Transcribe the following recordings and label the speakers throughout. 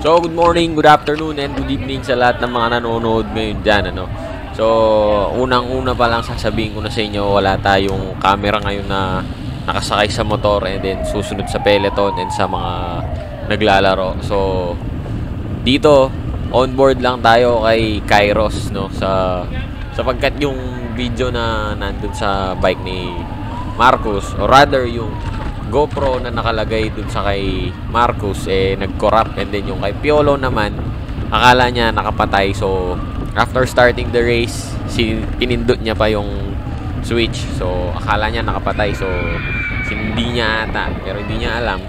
Speaker 1: So, good morning, good afternoon, and good evening sa lahat ng mga nanonood ngayon dyan, ano. So, unang-una pa lang sasabihin ko na sa inyo, wala tayong camera ngayon na nakasakay sa motor and then susunod sa peloton and sa mga naglalaro. So, dito, on board lang tayo kay Kairos, no, sapagkat yung video na nandun sa bike ni Marcus, or rather yung GoPro na nakalagay dun sa kay Marcus nag-corrupt, and then yung kay Piolo naman akala niya nakapatay. So after starting the race, pinindot niya pa yung switch, so akala niya nakapatay. So hindi niya ata, pero hindi niya alam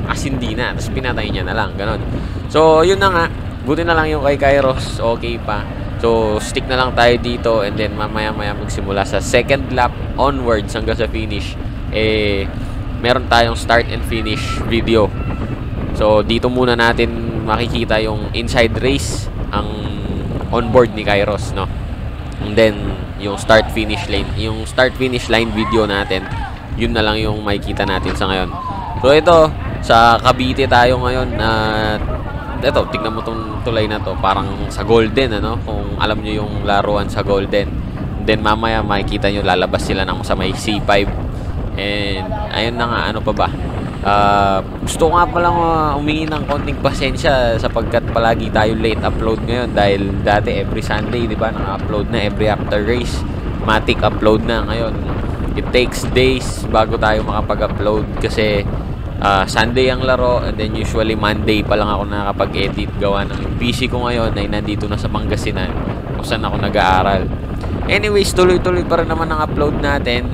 Speaker 1: as hindi na, tapos pinatay niya na lang, ganon. So yun na nga, buti na lang yung kay Kairos okay pa. So stick na lang tayo dito, and then mamaya magsimula sa second lap onwards hanggang sa finish, meron tayong start and finish video. So dito muna natin makikita yung inside race, ang onboard ni Kairos, no. And then yung start finish line video natin, yun na lang yung makikita natin sa ngayon. So ito, sa Cavite tayo ngayon, ito, tignan mo tong tulay na to, parang sa Golden, ano, kung alam nyo yung laruan sa Golden. And then mamaya makikita nyo lalabas sila ng sa may C5. And ayun na nga, ano pa ba, gusto ko nga palang humingi ng konting pasensya sapagkat palagi tayo late upload ngayon, dahil dati every Sunday, di ba, naka-upload na every after race, matic upload na. Ngayon it takes days bago tayo makapag-upload kasi Sunday ang laro, and then usually Monday pa lang ako nakakapag-edit, gawa ng PC ko ngayon ay nandito na sa Pangasinan kung saan ako nag-aaral. Anyways, tuloy-tuloy pa rin naman ang upload natin.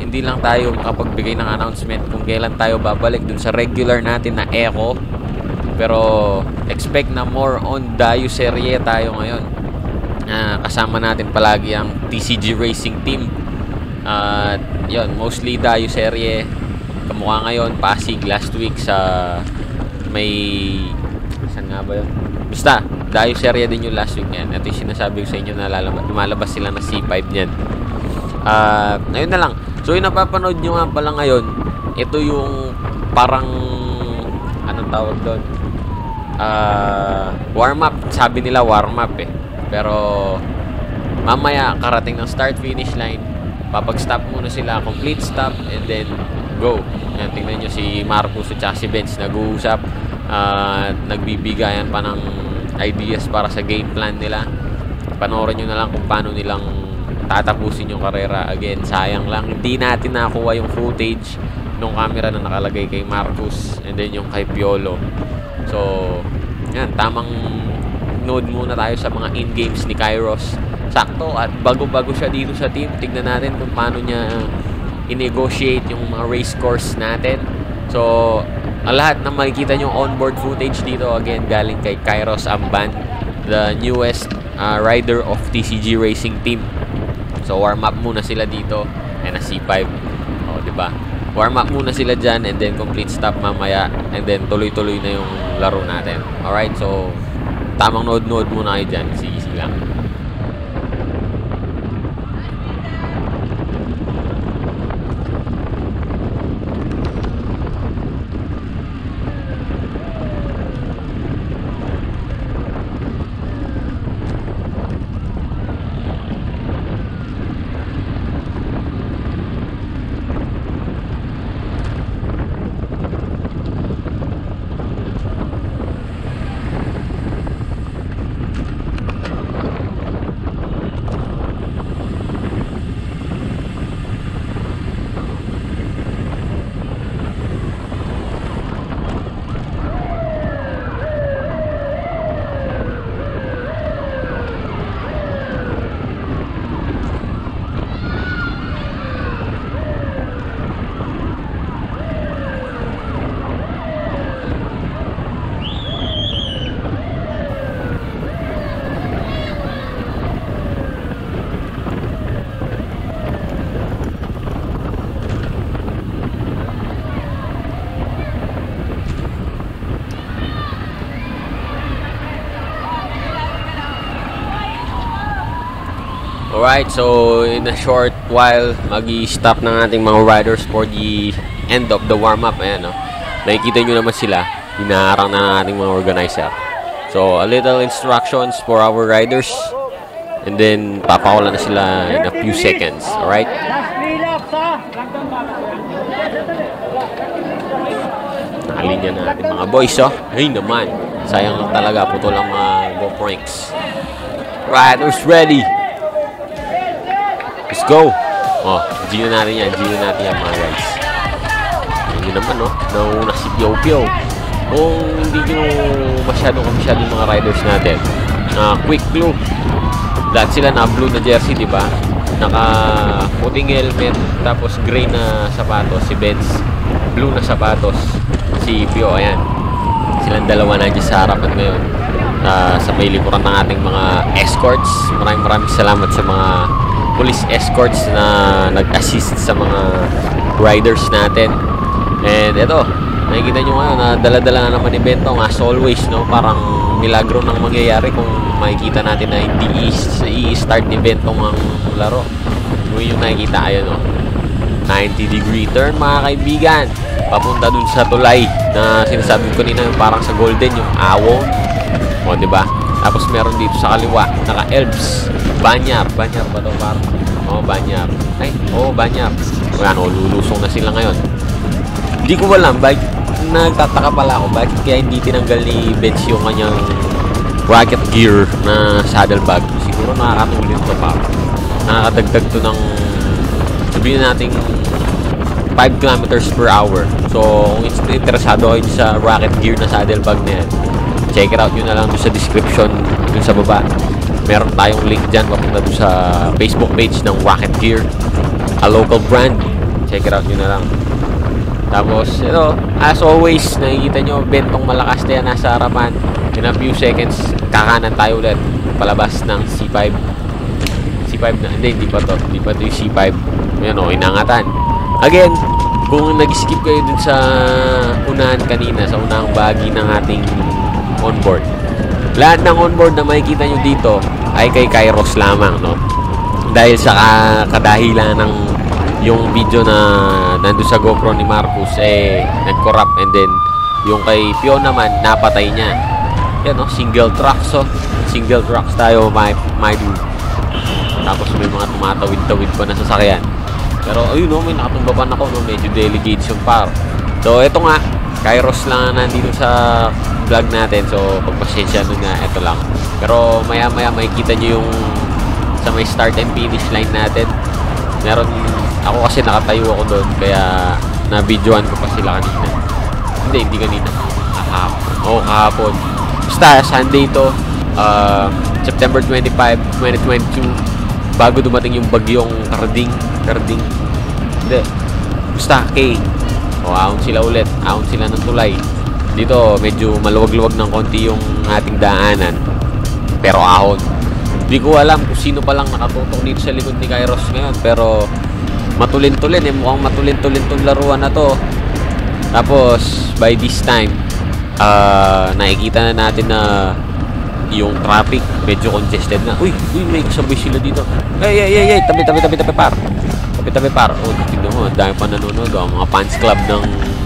Speaker 1: Hindi lang tayo makapagbigay ng announcement kung kailan tayo babalik dun sa regular natin na Eco, pero expect na more on Dayo Serie tayo ngayon. Kasama natin palagi ang TCG Racing Team. Yun, mostly Dayo Serie. Kamukha ngayon Pasig, last week sa may, saan nga ba yun? Basta Dayo Serie din yung last week yan. Ito yung sinasabi ko sa inyo na lumalabas sila na C5 niyan. Ayun na lang. So yung napapanood nyo nga pala ngayon, ito yung parang anong tawag doon, warm up. Sabi nila warm up pero mamaya karating ng start finish line, papag-stop muna sila, complete stop, and then go. Yan, tingnan nyo si Marcus at si Benz nag-uusap, nagbibigayan pa ng ideas para sa game plan nila. Panoorin nyo na lang kung paano nilang tatapusin yung karera. Again, sayang lang hindi natin nakuha yung footage nung camera na nakalagay kay Marcus and then yung kay Piolo. So yan, tamang node muna tayo sa mga in-games ni Kairos. Sakto, at bago-bago siya dito sa team. Tignan natin kung paano niya i-negotiate yung mga race course natin. So lahat na makikita nyo onboard footage dito, again, galing kay Kairos Amban, the newest rider of TCG Racing Team. So warm up muna sila dito, na C5. O, diba? Warm up muna sila dyan, and then complete stop mamaya, and then tuloy-tuloy na yung laro natin. Alright, so tamang node muna kayo dyan. Easy lang. Alright, so in a short while, mag-i-stop ng ating mga riders for the end of the warm-up. Ayan, no? Nakikita nyo naman sila. Hinaharang na ng ating mga organizer. So, a little instructions for our riders. And then, papakula na sila in a few seconds. Alright? Nakalinya na natin mga boys, oh. Ay naman. Sayang lang talaga. Putol ang mga GoPro ranks. Riders ready. Let's go. Oh, Gino natin yan. Gino natin yan, mga guys. Hindi naman, no? Nauna si Pio Pio. Kung hindi nyo masyadong yung mga riders natin, quick clue. Lahat sila na blue na jersey, di ba? Naka puting helmet, tapos gray na sapatos si Benz. Blue na sapatos si Pio. Ayan. Silang dalawa nandiyan sa harapan ngayon. Sa may likuran ng ating mga escorts. Maraming salamat sa mga police escorts na nag-assist sa mga riders natin. And ito, nakikita nyo ngayon na dala-dala na naman evento as always, no? Parang milagro nang mangyayari kung makikita natin na hindi i-start evento ang laro. Yung nakikita kayo, no? 90-degree turn, mga kaibigan, papunta dun sa tulay na sinasabi ko kanina, yung parang sa Golden, yung awon, o diba? Tapos meron dito sa kaliwa, naka-elves, Banyar ba to, parang? O, Banyar. Ay, o, Banyar. Ayan, o, lulusong na sila ngayon. Hindi ko alam, nagtataka pala ako, bakit kaya hindi tinanggal ni Benz yung kanyang rocket gear na saddlebag. Siguro nakakatulin to pa. Nakakadagdag to ng, sabihin natin, 5 kilometers per hour. So, kung interesado kayo sa rocket gear na saddlebag na yan, check it out nyo na lang doon sa description, doon sa baba. Meron tayong link dyan papunta doon sa Facebook page ng Rocket Gear, a local brand. Check it out nyo na lang. Tapos, ito, as always, nakikita nyo, bentong malakas na yan nasa harapan. In a few seconds, kakanan tayo ulit. Palabas ng C5. C5 na, hindi pa to. Hindi pa to yung C5. Ayan o, inangatan. Again, kung nag-skip kayo dun sa unahan kanina, sa unahang bahagi ng ating onboard, lahat ng onboard na makikita nyo dito ay kay Kairos lamang, no? Dahil sa kadahilan ng yung video na nandun sa GoPro ni Marcus, nag-corrupt, and then yung kay Pio naman, napatay niya. Yan, no? Single tracks, so single tracks tayo, my dude. Tapos may mga tumatawid-tawid pa na sasakyan. Pero ayun, no, may nakatumba pa na ako, no? Medyo delicate yung par. So eto nga, Kairos lang nandito sa vlog natin. So pagpasensya nun nga, eto lang. Pero maya makikita nyo yung sa may start and finish line natin. Meron, ako kasi nakatayo ako doon, kaya na-videoan ko pa sila kanina. Hindi kanina. Kahapon. Basta Sunday ito, September 25, 2022, bago dumating yung bagyong Karding. Hindi. Basta K. O, ahon sila ulit. Ahon sila ng tulay. Dito, medyo maluwag-luwag ng konti yung ating daanan. Pero ahon. Hindi ko alam kung sino palang nakatutok dito sa likod ni Kairos ngayon. Pero, matulin-tulin. Mukhang matulin-tulin tong laruan na to. Tapos, by this time, nakikita na natin na yung traffic medyo congested na. Uy, may kasabay sila dito. Hey, tabi par. Tabi par. Oh, tignan mo, dahil pa nanonood, mga fans club ng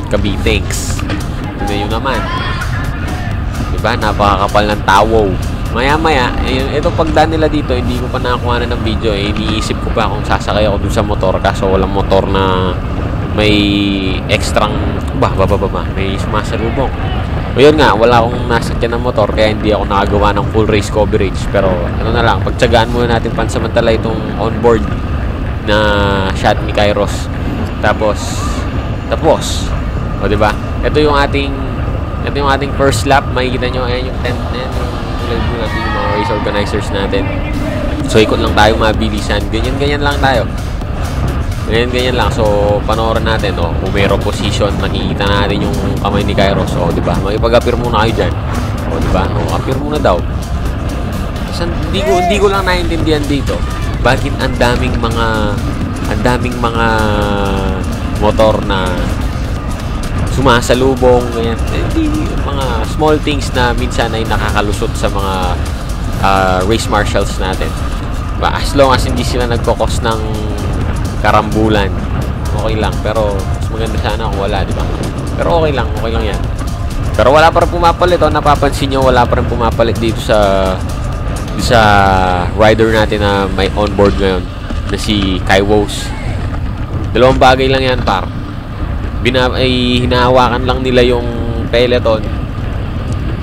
Speaker 1: Cavitex. Tignan yun naman. Diba, napakakapal ng tawo. Maya, ito pagdaan nila dito, hindi ko pa nakakuha na ng video. Iniisip ko pa kung sasakay ako dun sa motor, kaso walang motor na may ekstrang may sumasalubong. O yun nga, wala akong nasakyan ng motor, kaya hindi ako nakagawa ng full race coverage. Pero ano na lang, pagtsagaan muna natin pansamantala itong onboard na shot ni Kairos. Tapos o diba, ito yung ating first lap. Makikita nyo, ayan yung tent na yan, yung mga race organizers natin. So ikot lang tayo mabilisan, ganyan lang tayo. Ganyan lang. So, panoorin natin, oh, Umero position, makikita natin yung kamay ni Kairos. O, diba? Makipag-appear muna kayo dyan. O, diba? O, appear muna daw. Kasi hindi ko lang naiintindihan dito. Bakit ang daming mga motor na sumasalubong, ganyan. Mga small things na minsan ay nakakalusot sa mga race marshals natin. Diba? As long as hindi sila nagkokos ng karambulan, okay lang. Pero mas maganda sana kung wala, di ba? Pero okay lang yan. Pero wala pa rin pumapalit. Napapansin nyo, wala pa rin pumapalit dito sa rider natin na may onboard ngayon na si Kaiwos. Dalawang bagay lang yan, par. Hinahawakan lang nila yung peloton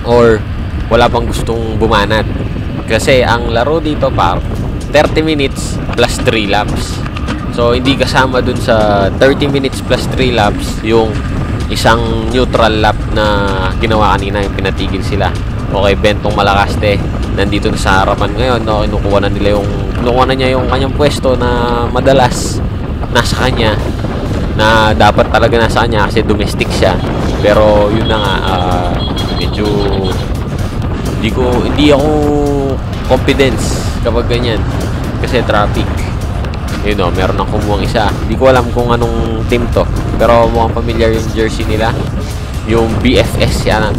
Speaker 1: or wala pang gustong bumanat. Kasi ang laro dito, par, 30 minutes plus 3 laps. So, hindi kasama dun sa 30 minutes plus 3 laps yung isang neutral lap na ginawa kanina, yung pinatigil sila. Okay, Bentong Malakaste nandito na sa harapan ngayon, no? Kinukuha na niya yung kanyang pwesto na madalas nasa kanya, na dapat talaga nasa kanya kasi domestic siya. Pero yun na nga, medyo hindi ako confidence kapag ganyan kasi traffic. Yun o, meron nang kumuhang isa. Hindi ko alam kung anong team to, pero mukhang familiar yung jersey nila. Yung BFS yata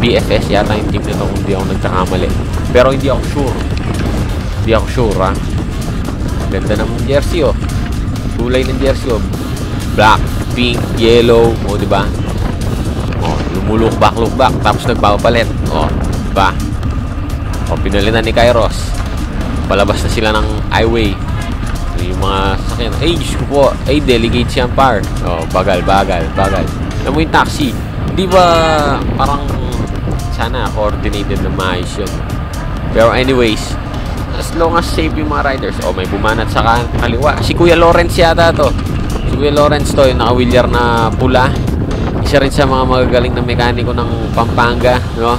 Speaker 1: yung team nito kung hindi ako nagkakamali. Pero hindi ako sure ha. Ganda ng jersey oh. Kulay ng jersey oh. Black, pink, yellow, o diba? Oh, look back, tapos nagpapalit. Oh, diba? O, pinalitan ni Kairos. Palabas na sila ng highway. Yung mga sakyan. Ay, Diyos ko po. Ay, delegate siyang par. O, bagal. Alam mo yung taxi. Di ba parang sana coordinated na maayos yun. Pero anyways, as long as safe yung mga riders. O, may bumanat sa kaliwa. Si Kuya Lawrence yata to. Si Kuya Lawrence to, yung naka-wheeler na pula. Isa rin sa mga magagaling na mekaniko ng Pampanga, no?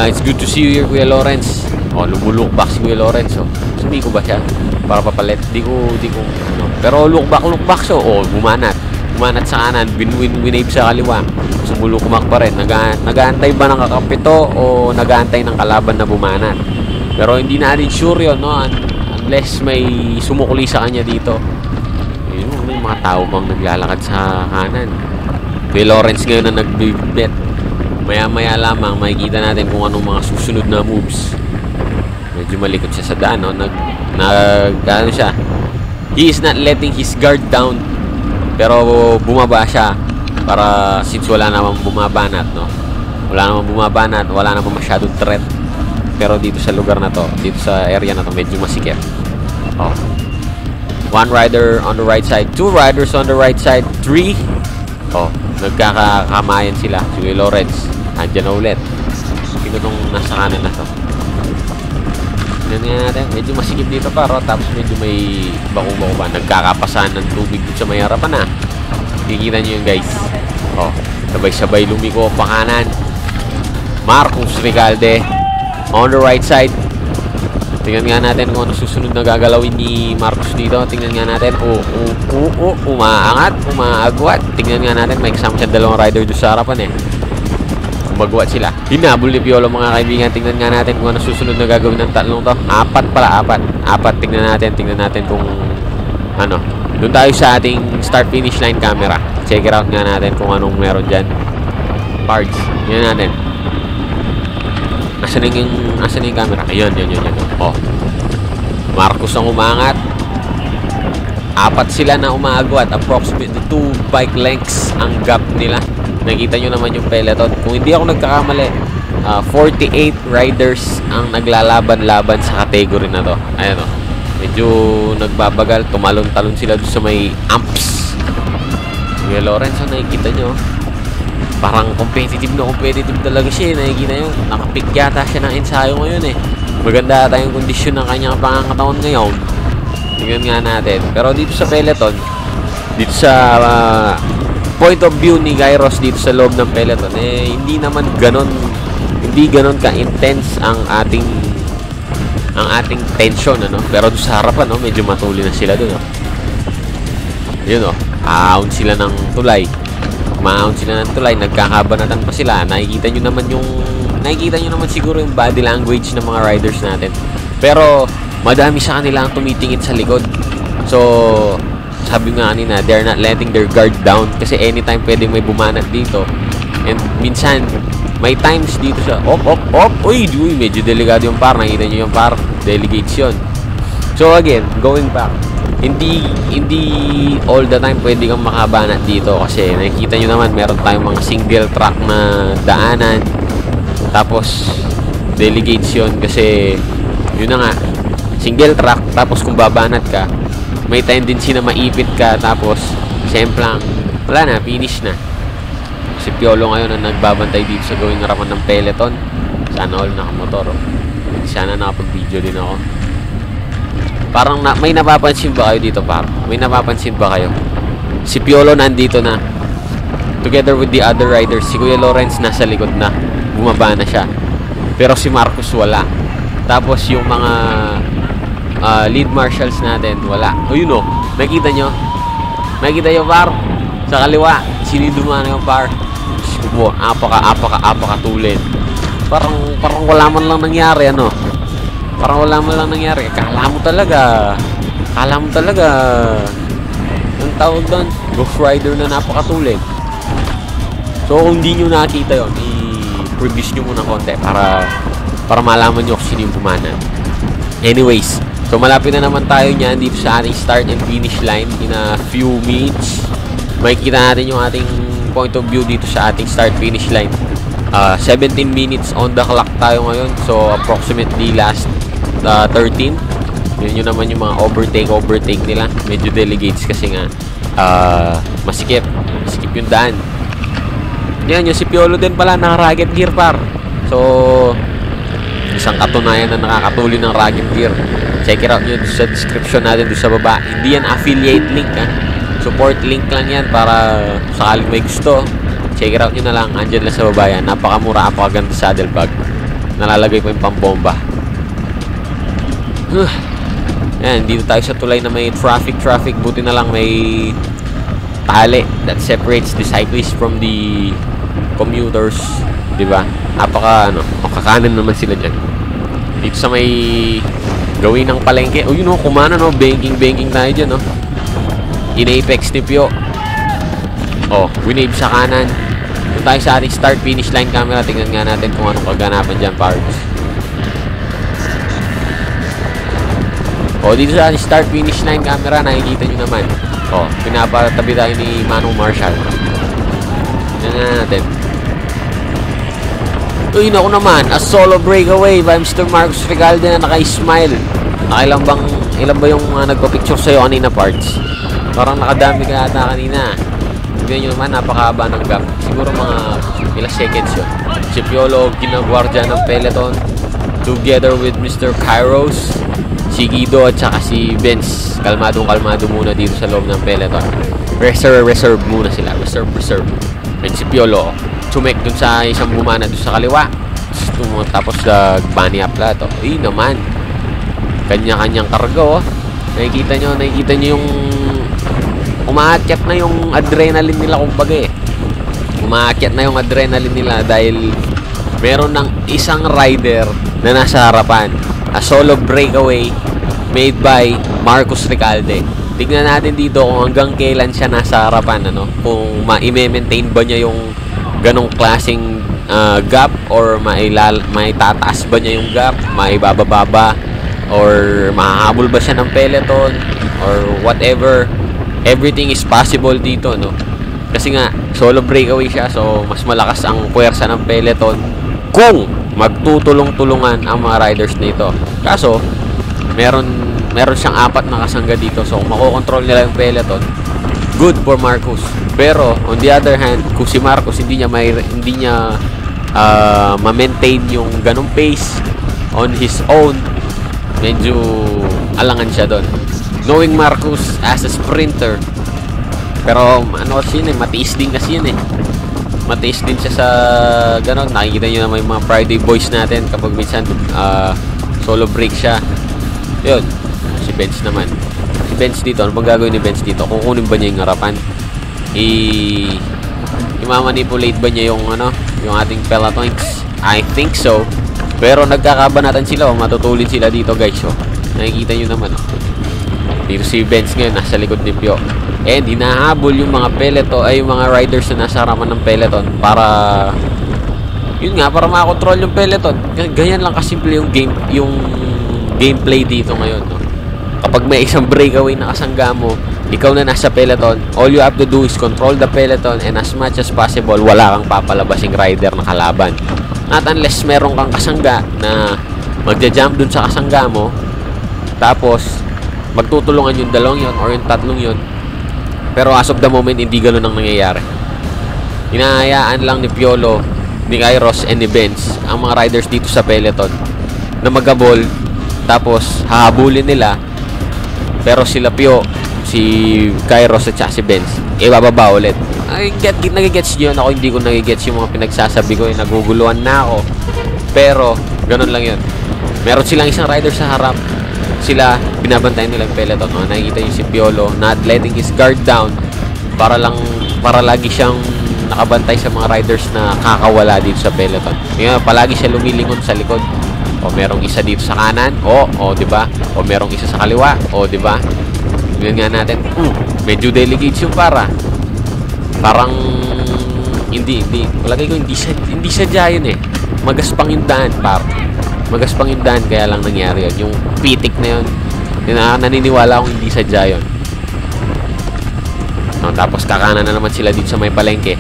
Speaker 1: It's good to see you here, Kuya Lawrence. Oh, lumuluk back si Kuya Lawrence. Oh. Sumiko ba siya? Para papalit. Di ko, ano. Pero look back siya. Oh, bumanat sa kanan. Winave sa kaliwa. Sumulukumak pa rin. Nagaantay ba ng kakapito o nagaantay ng kalaban na bumanat? Pero hindi natin sure yun, no? Unless may sumukuli sa kanya dito. May mga tao bang naglalakad sa kanan. Kuya Lawrence ngayon na nag-bet. Maya-maya lamang makikita natin kung anong mga susunod na moves. Medyo malikot siya sa daan, no? Ano siya? He is not letting his guard down. Pero bumaba siya para since wala namang bumabanat, no? Wala namang masyadong threat. Pero dito sa lugar na to, dito sa area na to, medyo masikip. Oh. One rider on the right side, two riders on the right side, three. Oh, nagkakamayan sila. Si Lawrence, andyan na ulit. Sino nung nasa kanan na to? Tignan natin, medyo masikip dito paro. Tapos medyo may bako-bako pa. Nagkakapasan ng tubig sa may harapan na. Kikita nyo yun guys. Oh, sabay-sabay lumiko pa kanan. Marcos Recalde on the right side. Tingnan nga natin kung ano susunod na gagalawin ni Marcos dito. Tingnan nga natin. Umaangat, umaagwat. Tingnan nga natin, may kasama siya dalawang rider doon sa harapan eh. Umagwat sila. Hinabol ni Piolo mga kaibigan. Tingnan nga natin kung ano susunod na gagawin ng tatlong to. Apat. Tingnan natin kung ano. Doon tayo sa ating start-finish line camera. Check it out nga natin kung anong meron dyan. Parts. Tingnan natin. Asan yung camera? Ayun. Oh. Marcos ang umangat. Apat sila na umaagwat. Approximately 2 bike lengths ang gap nila. Nakita nyo naman yung peloton. Kung hindi ako nagkakamali, 48 riders ang naglalaban-laban sa category na to. Ayan o. Medyo nagbabagal. Tumalon-talon sila doon sa may amps. Kuya Lawrence, nakikita nyo. Parang competitive talaga siya. Nakikita nyo. Nakapick yata siya ng ensayo ngayon eh. Maganda tayong kondisyon ng kanyang pangangatawan ngayon. Tingnan nga natin. Pero dito sa peloton, dito sa point of view ni Kairos dito sa loob ng peloton, eh hindi ganon ka-intense ang ating tension, ano? Pero doon sa harapan, no, medyo matuli na sila doon, no? Yun, no? Aahon sila ng tulay. Nagkakabanatan pa sila. Nakikita nyo naman siguro yung body language ng mga riders natin. Pero madami sa kanila ang tumitingin sa likod. So sabi nga kanina, they're not letting their guard down kasi anytime pwedeng may bumanat dito. And minsan may times dito sa uy, medyo delikado yung par. Nakita nyo yung par, delegation. So again, going back, hindi all the time pwede kang makabanat dito kasi nakikita nyo naman meron tayong mga single track na daanan, tapos delegates yun kasi yun na nga, single track, tapos kung babanat ka may tendency na maipit ka, tapos siyempre wala na, finish na. Si Piolo ngayon ang nagbabantay dito sa gawing harapan ng peloton. Sana all nakamotor, oh. Sana nakapag-video din ako. Parang may napapansin ba kayo dito, par? May napapansin ba kayo? Si Piolo nandito na. Together with the other riders. Si Kuya Lawrence nasa likod na. Bumaba na siya. Pero si Marcos wala. Tapos yung mga lead marshals natin, wala. O yun o. Nakita nyo? Nakita nyo, par? Sa kaliwa. Siniduma na yung par. Apaka-tulin. Parang wala man lang nangyari, ano? Parang wala man lang nangyari. Kala mo talaga ang tawag doon, Ghost Rider na napakatulid. So kung hindi nyo nakita yun, i-produce nyo muna konti para malaman nyo kung sino yung pumana. Anyways, so malapit na naman tayo niyan dito sa ating start and finish line in a few minutes. Makikita natin yung ating point of view dito sa ating start finish line. 17 minutes on the clock tayo ngayon. So approximately last 13. Yun naman yung mga overtake nila. Medyo delegates kasi nga masikip yung daan. Yan, yung si Piolo din pala naka-racket gear, par. So isang katunayan na nakakatuli ng racket gear. Check it out nyo sa description natin doon sa baba. Hindi yan affiliate link, ha. Support link lang yan para sakaling may gusto. Check it out nyo na lang. Andyan lang sa baba yan. Napakamura, napakaganda saddle bag. Nalalagay pa yung pambomba. Yan, dito tayo sa tulay na may traffic. Buti na lang may tali that separates the cyclists from the commuters, diba? Kakanan naman sila dyan. Dito sa may gawin ng palengke. O yun o, kumana no, banking tayo dyan, no. In-apex ni Pio. Winave sa kanan. Doon tayo sa ating start finish line camera. Tingnan nga natin kung anong kaganapan dyan, parts. Dito sa start finish line camera, nakikita nyo naman. Pinapatabi tayo ni Manong Marshall. Yan na natin. Uy, naku naman, a solo breakaway by Mr. Marcos Recalde na naka-smile. Ilan ba yung nagpa-picture sa'yo kanina, parts? Parang nakadami ka yata kanina. Tignan nyo naman, napakahaba ng gap. Siguro mga ilang seconds yun. Si Piolo, ginagwardya ng peloton. Together with Mr. Kairos, si Guido at saka si Benz. Kalmado muna dito sa loob ng peloton. Reserve muna sila. Reserve. And si Piolo, sumek dun sa isang bumana dun sa kaliwa. Tapos bunny up lahat. Naman. Kanya-kanyang kargo. Nakikita nyo yung umaakyat na yung adrenaline nila, kumbaga eh. Umaakyat na yung adrenaline nila dahil meron ng isang rider na nasa harapan. A solo breakaway made by Marcos Recalde. Tignan natin dito kung hanggang kailan siya nasa harapan, ano? Kung ma-maintain ba niya yung ganong klaseng gap, or maitataas ba niya yung gap, maibababa ba, or mahahabol ba siya ng peloton, or whatever. Everything is possible dito, no? Kasi nga solo breakaway siya, so mas malakas ang puwersa ng peloton kung magtutulong-tulungan ang mga riders nito. Kaso meron siyang 4 na kasangga dito, so kung makokontrol nila yung peloton, good for Marcos. Pero on the other hand, kung si Marcos hindi niya ma-maintain yung ganong pace on his own, medyo alangan siya doon. Knowing Marcos as a sprinter, pero kasi yun matiis din kasi yun matiis din siya sa ganon. Nakikita nyo naman yung mga Friday boys natin kapag minsan solo break siya. Yun, si Benz naman. Si Benz dito, ano bang gagawin ni Benz dito? Kukunin ba niya yung harapan? I-manipulate ba niya yung ating pelotons? I think so. Pero nagkakabanatan sila, matutulin sila dito, guys. Nakikita nyo naman. Dito si Benz ngayon, nasa likod ni Pio. And hinahabol yung mga peloton, ay yung mga riders na nasa harapan ng peloton para makakontrol yung peloton. Ganyan lang kasimple yung gameplay dito ngayon, no? Kapag may isang breakaway na kasangga mo, ikaw na nasa peloton, all you have to do is control the peloton, and as much as possible, wala kang papalabasing rider na kalaban. Not unless meron kang kasangga na magja-jump dun sa kasangga mo, tapos magtutulungan yung dalawang yun or yung tatlong yun. Pero as of the moment, hindi ganun ang nangyayari. Hinahayaan lang ni Piolo, ni Kairos, and ni Benz ang mga riders dito sa peloton na magabol, tapos hahabulin nila, pero sila Pio, si Kairos at si Benz bababa ulit. Nagigets nyo yun. Ako hindi ko nagigets yung mga pinagsasabi ko, naguguluhan na ako, pero ganun lang yun. Meron silang isang rider sa harap, sila binabantayan nila yung peloton. Nakikita yung si Piolo not letting his guard down para lagi siyang nakabantay sa mga riders na kakawala dito sa peloton. Palagi siya lumilingon sa likod. O merong isa dito sa kanan, di ba? O merong isa sa kaliwa, di ba? Tingnan nga natin. Medyo delicate yung parang hindi palagi ko hindi sadya yun eh. Magaspang yung daan, magaspang yung daan, kaya lang nangyari yun. Yung pitik na yun, naniniwala akong hindi sadya yun. Tapos kakanan na naman sila dito sa may palengke.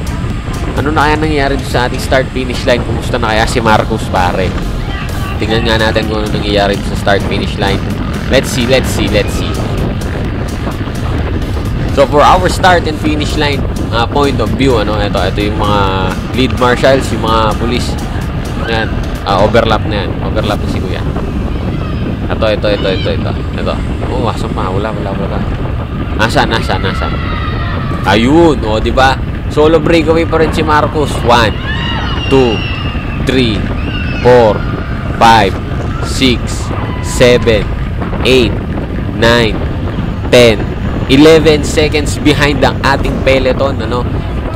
Speaker 1: Ano na kaya nangyari dito sa ating start finish line? Kumusta na kaya si Marcus, pare? Tingnan nga natin kung ano nangyayari dito sa start finish line. Let's see. So for our start and finish line point of view, ito yung mga lead marshals, yung mga police. Yan, overlap na yan. Overlap na si Kuya. Ito. Asan pa? Wala. Nasaan? Ayun, di ba? Solo breakaway pa rin si Marcus. 1, 2, 3, 4, 5, 6, 7, 8, 9, 10, 11 seconds behind ang ating peloton,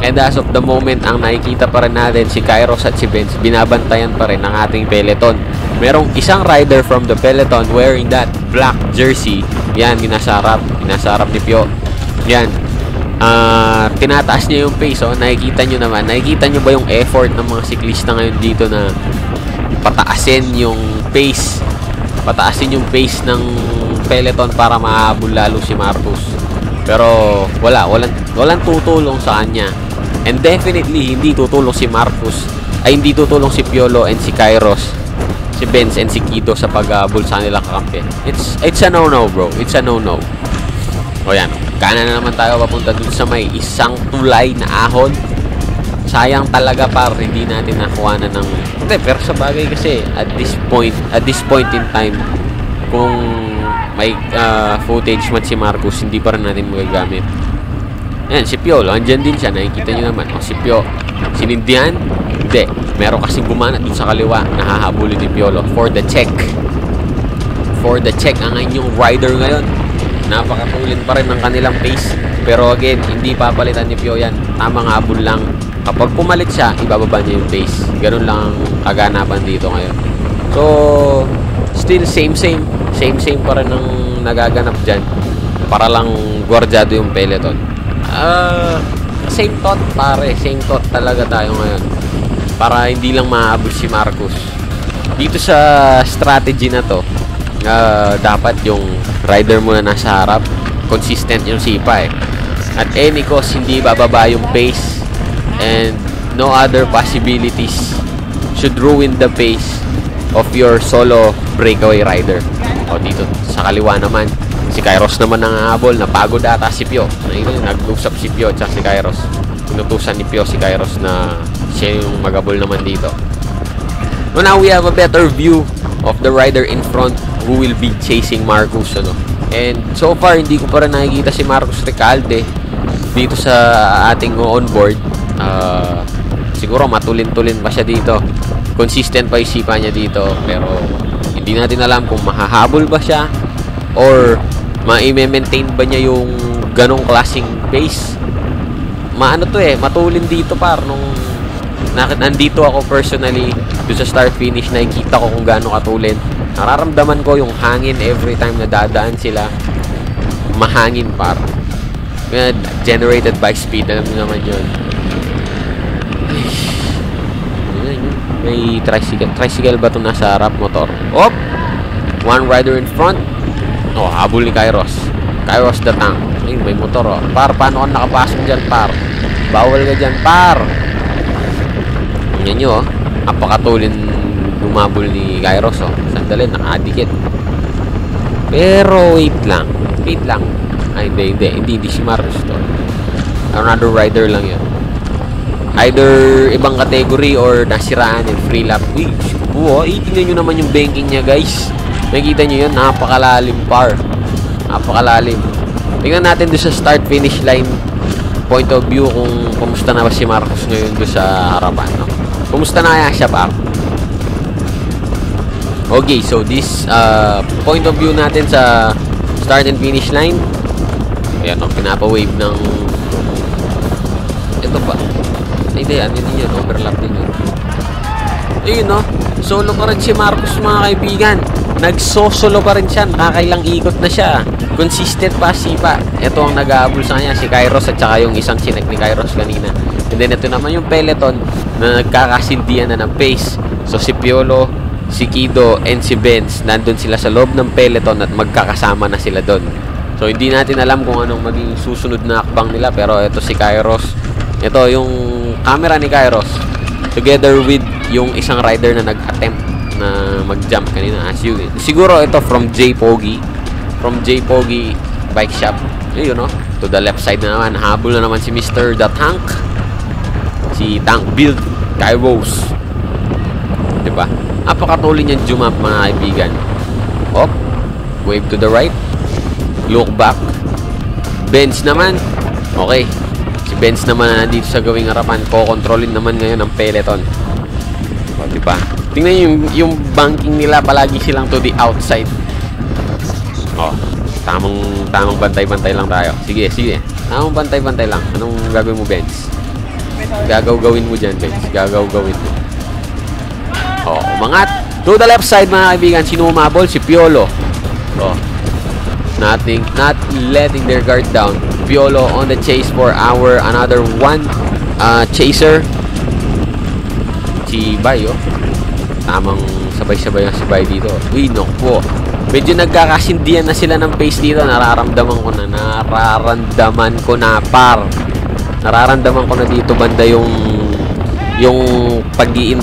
Speaker 1: And as of the moment, ang nakikita pa rin natin si Kairos at si Benz, binabantayan pa rin ng ating peloton. Merong isang rider from the peloton wearing that black jersey. Yan, ginasarap ni Pio. Yan. Tinataas niya yung pace. Nakikita nyo ba yung effort ng mga siklista ngayon dito na pataasin yung pace ng peloton para mahabol lalo si Marcus? Pero walang tutulong sa kanya, and definitely hindi tutulong si Marcus, hindi tutulong si Piolo and si Kairos, si Benz and si Kido sa paghabol sa kanilang kakampi. It's a no-no, bro. It's a no-no. O yan, kanan na naman tayo papunta dun sa may isang tulay na ahon. Sayang talaga, hindi natin nakuha na ng... pero sa bagay kasi at this point in time, kung may footage man si Marcus, hindi pa rin natin magagamit. Ayan, si Piolo, andyan din siya, nakikita nyo naman. Si Pio, sinindihan? Hindi, meron kasing bumanat dun sa kaliwa, nahahabulin ni Piolo for the check ang inyong rider ngayon. Napakatulin pa rin ng kanilang pace, pero again, hindi papalitan ni Pio yan. Tamang habol lang. Kapag pumalit siya, ibababa niya yung pace. Ganun lang ang kaganapan dito ngayon. So still same pa rin ang nagaganap dyan, para lang gwardyado yung peloton. Same thought talaga tayo ngayon, para hindi lang maabot si Marcus dito sa strategy na to. Dapat yung rider mo na nasa harap, consistent yung sipa at any cost hindi bababa yung pace, and no other possibilities should ruin the pace of your solo breakaway rider. Dito sa kaliwa naman, si Kairos naman ang habol. Napagod ata si Pio. Nag-usap si Pio at si Kairos. Pinutusan ni Pio si Kairos na siya yung magabol naman dito. So now we have a better view of the rider in front who will be chasing Marcus. And so far, hindi ko pa rin nakikita si Marcus Recalde dito sa ating onboard. Siguro matulin-tulin pa siya dito. Consistent pa yung sipa niya dito, pero hindi natin alam kung mahahabol ba siya or ma-maintain ba niya yung ganong klaseng pace. Matulin dito nung nandito ako personally doon sa start finish, nakikita ko kung gaano katulin. Nararamdaman ko yung hangin every time na dadaan sila. Mahangin generated by speed, alam niyo naman yun. May tricycle ba itong nasa harap? Motor. One rider in front. Oh, habol ni Kairos. Kairos the tank. Ay, may motor, oh. Par, paano ka nakapasok dyan, par? Bawal ka dyan, par. Yan nyo, oh. Napakatulin lumabol ni Kairos, oh. Sandali, nakadikit. Pero, wait lang. Wait lang. Ay, hindi si Marcus to. Another rider lang yun. Either ibang category or nasiraan yung free lap. Uy, oh, tingnan nyo naman yung banking niya, guys. Nakikita nyo yun, napakalalim, par. Napakalalim. Tingnan natin doon sa start-finish line point of view kung kumusta na ba si Marcus ngayon doon sa harapan, no? Kumusta na kaya siya, par? Okay, so this point of view natin sa start and finish line. Ayan, no, pinapa-wave ng ito ba? Hindi, ano din yun, overlap din yun. Ayun, no? Solo pa rin si Marcus, mga kaibigan. Nagsosolo pa rin siya. Nakakailang ikot na siya. Consistent pa, sipa. Ito ang nag-aabol sa kanya, si Kairos at saka yung isang chinek ni Kairos kanina. And then ito naman yung peloton na nagkakasindihan na ng pace. So si Piolo, si Kido, and si Benz, nandun sila sa loob ng peloton at magkakasama na sila doon. So hindi natin alam kung anong maging susunod na akbang nila. Pero ito si Kairos. Ito yung camera ni Kairos together with yung isang rider na nag-attempt na mag-jump kanina. Siguro ito from J. Pogi Bike Shop. Ayun, no? To the left side na naman, habol na naman si Mr. The Tank. Si Tank Build Kairos. Diba? Napakatuloy niyang jump, mga kaibigan. Hop. Wave to the right. Look back. Benz naman. Okay. Si Benz naman na nandito sa gawing harapan. Ko-controlin naman ngayon ang peloton. O, diba? Tingnan yung banking nila, palagi silang to the outside. O, tamang bantay-bantay lang tayo. Sige. Tamang bantay-bantay lang. Anong gagawin mo, Benz? Gagawin mo dyan, Benz. Gagawin mo. O, umangat. To the left side, mga kaibigan. Sino umabol? Si Piolo. O, not letting their guard down. Piolo on the chase for another one chaser. Si Bay, oh. Tamang sabay-sabay ang si Bay dito. Uy, po. Medyo nagkakasindihan na sila ng pace dito. Nararamdaman ko na, par. Nararamdaman ko na dito banda yung pagiging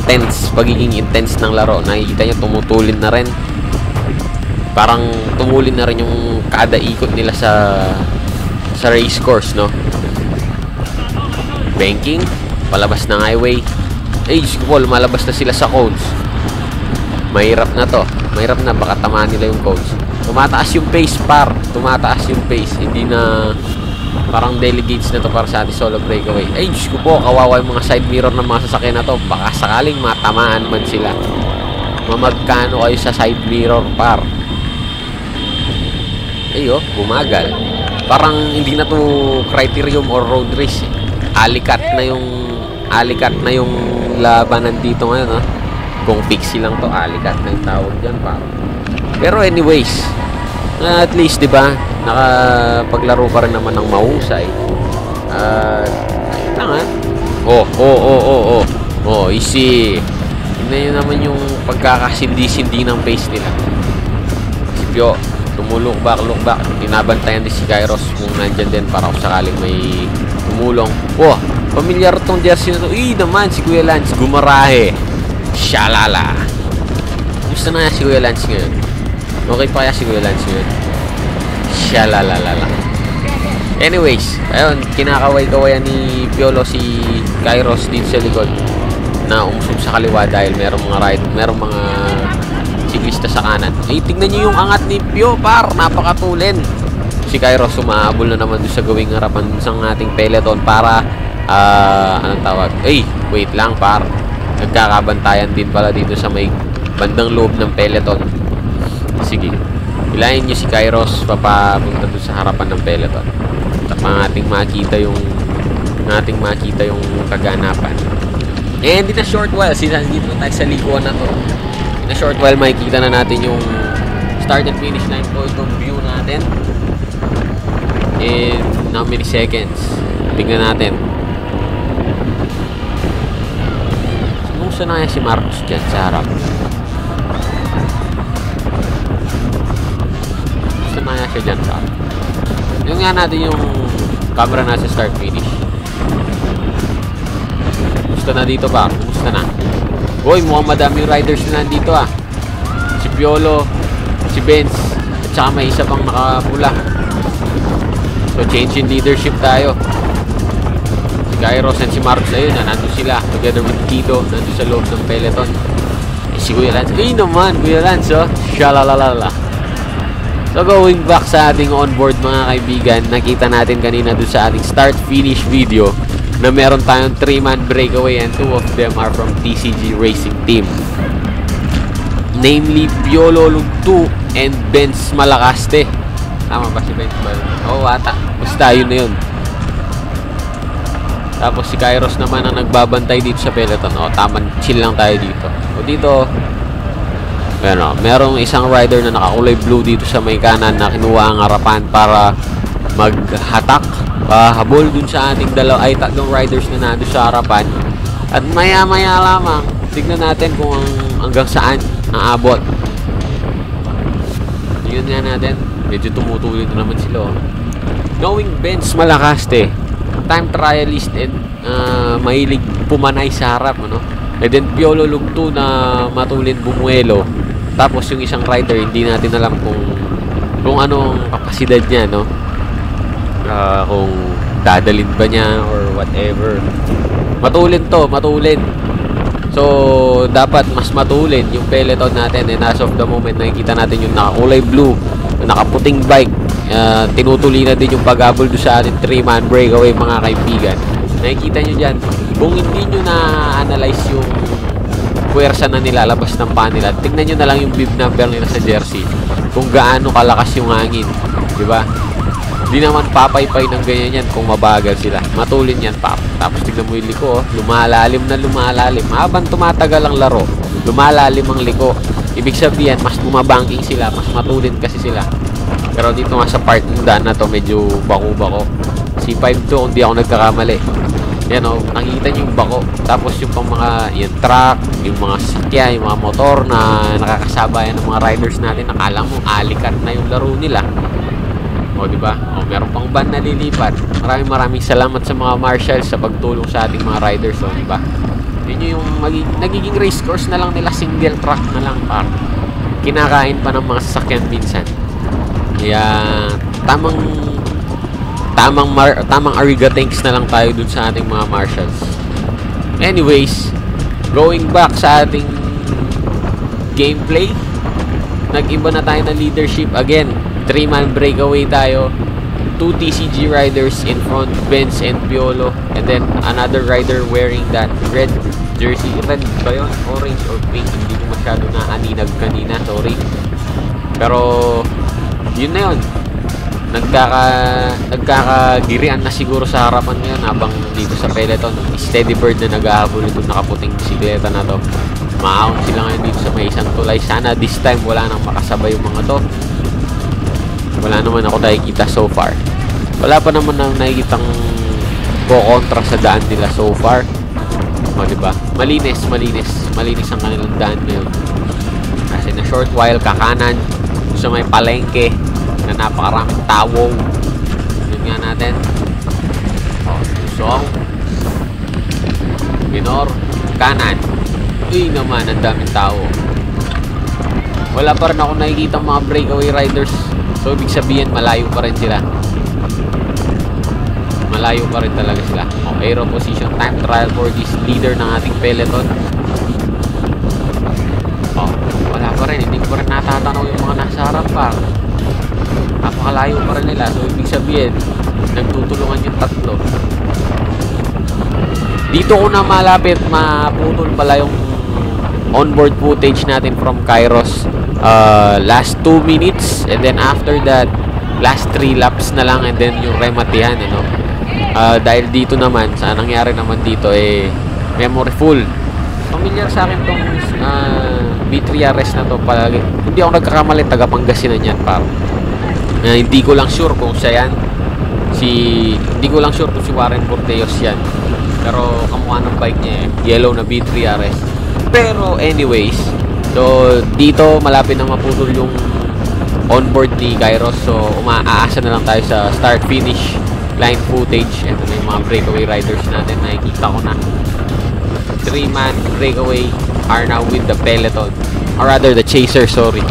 Speaker 1: intense ng laro. Nakikita nyo, tumutulin na rin. Parang tumulin na rin yung kada ikot nila sa race course, no? Banking, palabas ng highway. Diyos ko po, lumalabas na sila sa cones. Mahirap na to. Mahirap na, baka tamaan nila yung cones. Tumataas yung pace, par. Tumataas yung pace. Hindi na parang delegates na to para sa ating solo breakaway. Diyos ko po, kawawa yung mga side mirror ng mga sasakyan na to. Baka sakaling matamaan man sila. Mamagkano kayo sa side mirror, par. Bumagal. Parang hindi na to criterium or road race. Alikat na yung labanan dito ngayon, ha? Kung pixie lang to, alikat na yung tawag dyan, pa. Pero anyways, at least, di ba, nakapaglaro pa rin naman ng mahusay. Ayun lang, ha? Easy. Tignan nyo naman yung pagkakasindi-sindi ng pace nila. Si Pio, look back. Tinabantayan din si Kairos kung nandyan din para kung sakaling may tumulong. Pamilyar tong jersey na to. Naman, si Kuya Lance, gumarahe. Shalala. Gusto na si Kuya Lance ngayon. Okay pa kaya si Kuya Lance ngayon? Shalalalala. Anyways, ayun, kinakaway-kawayan ni Piolo si Kairos dito sa likod na umusog sa kaliwa dahil merong mga siklista sa kanan. Tingnan nyo yung angat ni Pio, par. Napakatulin. Si Kairos sumahabol na naman doon sa gawing harapan sa ating peloton para anong tawag? Wait lang, par. Nagkakabantayan din pala dito sa may bandang loob ng peloton. Sige. Ilayin nyo si Kairos papapunta doon sa harapan ng peloton. At ating makita yung kaganapan. And in a short while, dito tayo sa likuan na to. In a short while, makikita na natin yung start and finish line point of view natin. In how many seconds? Tingnan natin. Kumusta na kaya si Marcus dyan sa harap? Kumusta na siya dyan, par. Yung nga natin yung camera nasa start finish. Gusto na dito, par. Gusto na. Uy, mukhang madaming riders na nandito, ah. Si Piolo, si Benz, at saka may isa pang nakapula. So, change in leadership tayo. Si Kairos and si Marcos, ayun na, nandun sila. Together with Tito, nandun sa loob ng peloton. Eh, si Kuya Lance, ay naman, Kuya Lance, oh. Shalalalala. So, going back sa ating onboard, mga kaibigan, nakita natin kanina doon sa ating start-finish video na meron tayong 3-man breakaway and 2 of them are from TCG Racing Team. Namely, Piolo Lugtu and Benz Malacaste. Tama ba si Benz Malacaste? Oo, ata. Basta yun na yun. Tapos si Kairos naman ang nagbabantay dito sa peloton. O, tama, chill lang tayo dito. O, dito, ano, merong isang rider na nakakulay blue dito sa may kanan na kinuha ang harapan para maghatak, habol dun sa ating tatlong riders na nandun sa harapan. At maya-maya lamang, tignan natin kung hanggang saan aabot. Yun nga natin, medyo tumutuloy na naman sila. Knowing Benz Malacaste, time trialist and mahilig pumanay sa harap, ano? And then Piolo Lugtu na matulin bumuelo. Tapos yung isang rider, hindi natin alam kung anong kapasidad niya, no? Kung dadalhin ba niya or whatever. Matulin to, matulin. So, dapat mas matulin yung peloton natin. And as of the moment, nakikita natin yung nakakulay blue, nakaputing bike. Tinutuli na din yung paghabol doon sa ating 3-man breakaway, mga kaibigan. Nakikita nyo dyan, kung hindi nyo na-analyze yung puwersa na nilalabas ng paa nila, tingnan nyo na lang yung bib number nila sa jersey, kung gaano kalakas yung hangin, diba? Di naman papaypay ng ganyan yan kung mabagal sila. Matulin yan, pap. Tapos tignan mo yung liko, lumalalim na lumalalim. Habang tumatagal ang laro, lumalalim ang liko. Ibig sabihin, mas bumabangking sila, mas matulin kasi sila. Pero dito nga sa part ng daan na to, medyo bako-bako. C5 to, kung di ako nagkakamali. Yan o, nakikita nyo yung bako. Tapos yung pang mga yung truck, yung mga sakya, yung mga motor na nakakasabayan ng mga riders natin. Nakala mo, alikat na yung laro nila. O, diba? O, meron pang van na lilipat. Maraming salamat sa mga marshals sa pagtulong sa ating mga riders. O, diba? Yun yung nagiging race course na lang nila. Single track na lang, par. Kinakain pa ng mga sasakyan minsan. Kaya, tamang ariga thanks na lang tayo dun sa ating mga marshals. Anyways, going back sa ating gameplay, nag-iba na tayo ng leadership again. 3-man breakaway tayo, 2 TCG riders in front, Benz and Piolo, and then another rider wearing that red jersey. Red ba yun? Orange or pink? Hindi ko masyado na aninag kanina, sorry. Pero yun na yun, nagkakagirian na siguro sa harapan ngayon habang dito sa peloton. Steady bird na naghahabol itong nakaputing bisikleta na to. Maahon sila ngayon dito sa may isang tulay. Sana this time wala nang makasabay yung mga to. Wala naman ako nakikita so far. Wala pa naman nang nakikitang kontra sa daan nila so far. O, diba? Malinis ang kanilang daan ngayon. Kasi na short while kakanan sa may palengke na napakaraming tao. Yun nga natin. O, Lusong, Minor, kanan. Uy naman, ang daming tao. Wala pa rin ako nakikita mga breakaway riders. So, ibig sabihin, malayo pa rin sila. Malayo pa rin talaga sila. O, aero position time trial for this leader ng ating peloton. O, wala pa rin. Hindi ko pa rin natatanaw yung mga nasa harap pa. Napakalayo pa rin nila. So, ibig sabihin, nagtutulungan yung tatlo. Dito ko na malapit, maputol pala yung onboard footage natin from Kairos. Last 2 minutes and then after that last 3 laps na lang and then yung rematihan, ano? Dahil dito naman sa nangyari naman dito memory full. Familiar sa akin tong B3RS na to palagi. Hindi ako nagkakamali, taga Pangasinan yan, par. Hindi ko lang sure kung siya yan. Hindi ko lang sure kung si Warren Porteos yan. Pero kamukha ng bike niya yellow na B3RS. Pero anyways, so dito malapit na maputol yung onboard ni Kairos. So, umaasa na lang tayo sa start-finish line footage. Ito na yung mga breakaway riders natin. Nakikita ko na. 3-man breakaway are now with the peloton. Or rather, the chaser, sorry.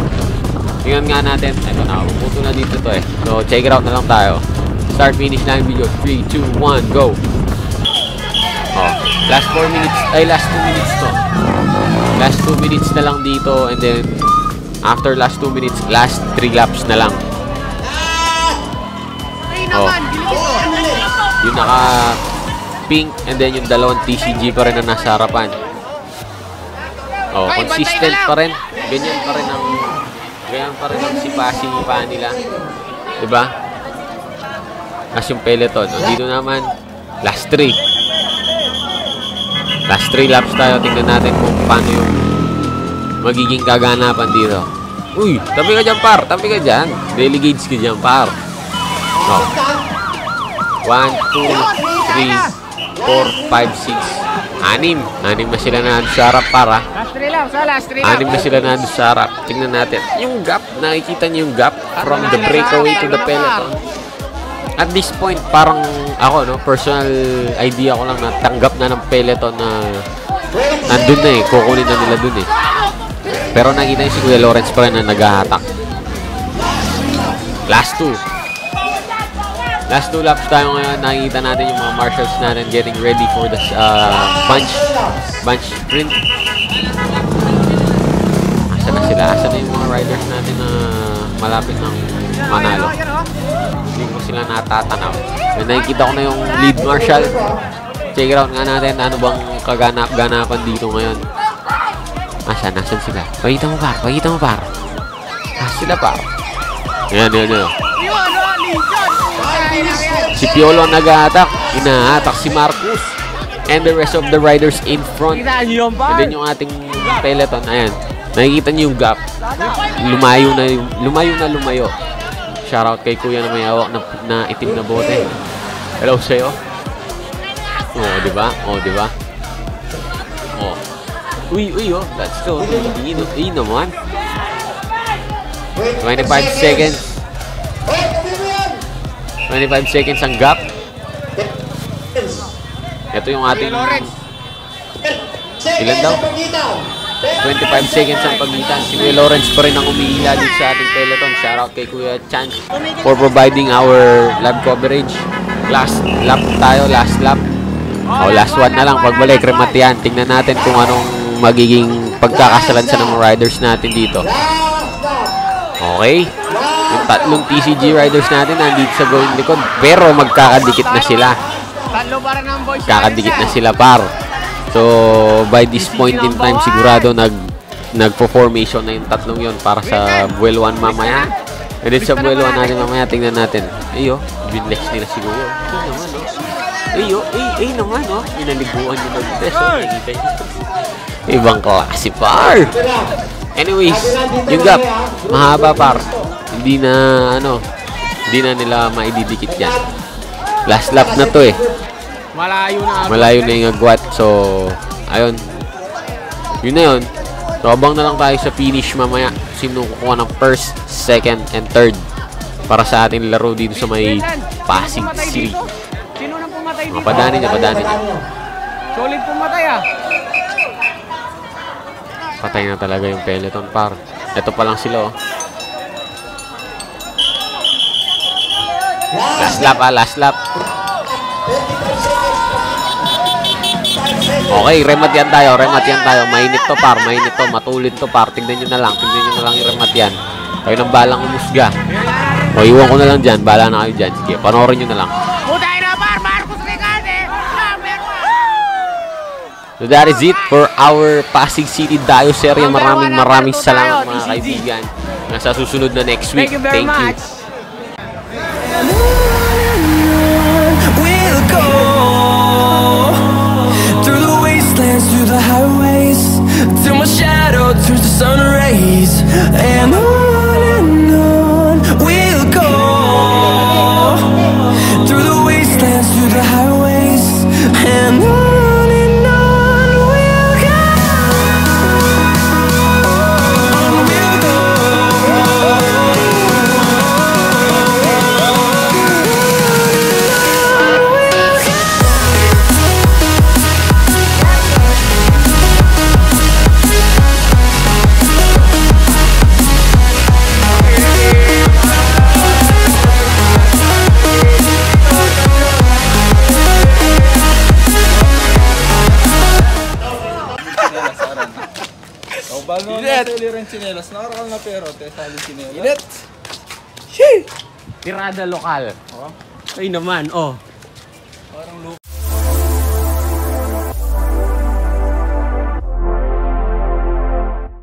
Speaker 1: Tingnan nga natin. Ito na, pupunto na dito to eh. So, check it out na lang tayo. Start-finish line video. 3, 2, 1, go! Oh, last 4 minutes. Ay, last 2 minutes to. Last 2 minutes na lang dito. And then, after last 2 minutes, last 3 laps na lang. Oh. Yung naka-pink and then yung dalawang TCG pa rin na nasa harapan. Oh, consistent pa rin. Ganyan pa rin ang sipa nila. Diba? As yung peloton. Oh, dito naman, last 3. Last 3 laps tayo. Tingnan natin kung paano yung magiging kaganapan dito. Uy, tabi ka dyan, par. Tabi ka dyan. Delegates ka dyan, par. Oh. 1, 2, 3, 4, 5, 6, 6. 6 na sila na sa harap, para.
Speaker 2: Last 3 lang, last 3 lang.
Speaker 1: 6 na sila na sa harap. Tingnan natin. Yung gap, nakikita niyo yung gap from the breakaway to the peloton. At this point, parang ako, no, personal idea ko lang na tanggap na ng peloton na nandun na eh. Kukunin na nila dun eh. Pero nakita niyo si Kuya Lawrence pa rin na nag-hatak. Last 2. Last 2 laps tayo ngayon. Nakikita natin yung mga marshals natin getting ready for the bunch sprint. Asan na sila? Asan na yung mga riders natin na malapit ng manalo? Hindi ko sila natatanaw. May nakikita ko na yung lead marshal. Check it out nga natin. Ano bang kaganap-ganapan dito ngayon? Asan sila? Pakita mo par. Sila par. Yan. Si Piolo nag-a-attack. Ina-attack si Marcus. And the rest of the riders in front. And then yung ating peloton. Ayan. Nakikita niyo yung gap. Lumayo. Shoutout kay Kuya na may hawak na itim na bote. Hello sa'yo. Oh, diba? Oh. Uy, oh. That's so. Iyi naman. 25 seconds. 25 seconds ang gap. Ito yung ating... Ilan daw? 25 seconds ang pagitan. Si Kuya Lawrence pa rin ang umihila dito sa ating peloton. Shoutout kay Kuya Chance for providing our live coverage. Last lap tayo, last lap. Last one na lang. Pagbalik, rematian. Tingnan natin kung anong magiging pagkakasalansa ng mga riders natin dito. Okay. Yung tatlong TCG riders natin nandito sa going likod. Pero magkakadikit na sila. Kakadikit na sila, par. So, by this point in time, sigurado nagpo-formation na yung tatlong yon para sa Buel 1 mamaya. And then sa Buel 1 natin mamaya, tingnan natin. Ayo, binlex nila siguro. Ay naman, oh. Inaliguan nyo ng peso. Nakikita nyo. Ibang klase, par. Anyways, yung gap, mahaba, par. Hindi na nila maididikit yan. Last lap na to eh. Malayo na yung agwat. So, ayun. Yun na yun. So, abang na lang tayo sa finish mamaya. Sino kukuha ng first, second, and third para sa ating laro dito sa may Pasig City.
Speaker 2: Sino nang pumatay dito?
Speaker 1: Padaanin niya.
Speaker 2: Solid pumatay ah.
Speaker 1: Patay na talaga yung peloton, par. Ito pa lang sila, oh. Last lap. Okay, rematian tayo. Mainit to, par. Matulid to, par. Tingnan nyo na lang yung rematian. Kayo nang balang umusga. O, iwan ko na lang dyan. Bala na kayo dyan. Sige, panoorin nyo na lang.
Speaker 2: Putay na, par. Marcus Recalde.
Speaker 1: So that is it for our Pasig City Dayo Serie. Maraming salamat, mga kaibigan. Nasa susunod na next week. Thank you.
Speaker 3: We'll go through the wastelands, through the highways, till my shadow turns to sun rays. And on we'll go through the wastelands, through the highways, and on. We'll go.
Speaker 4: O, bago na sa ilirin chinelas. Nakarakal na pero, te, sali chinelas.
Speaker 5: Init!
Speaker 1: Tirada lokal.
Speaker 4: Oh.
Speaker 1: Ay naman, oh.
Speaker 4: Parang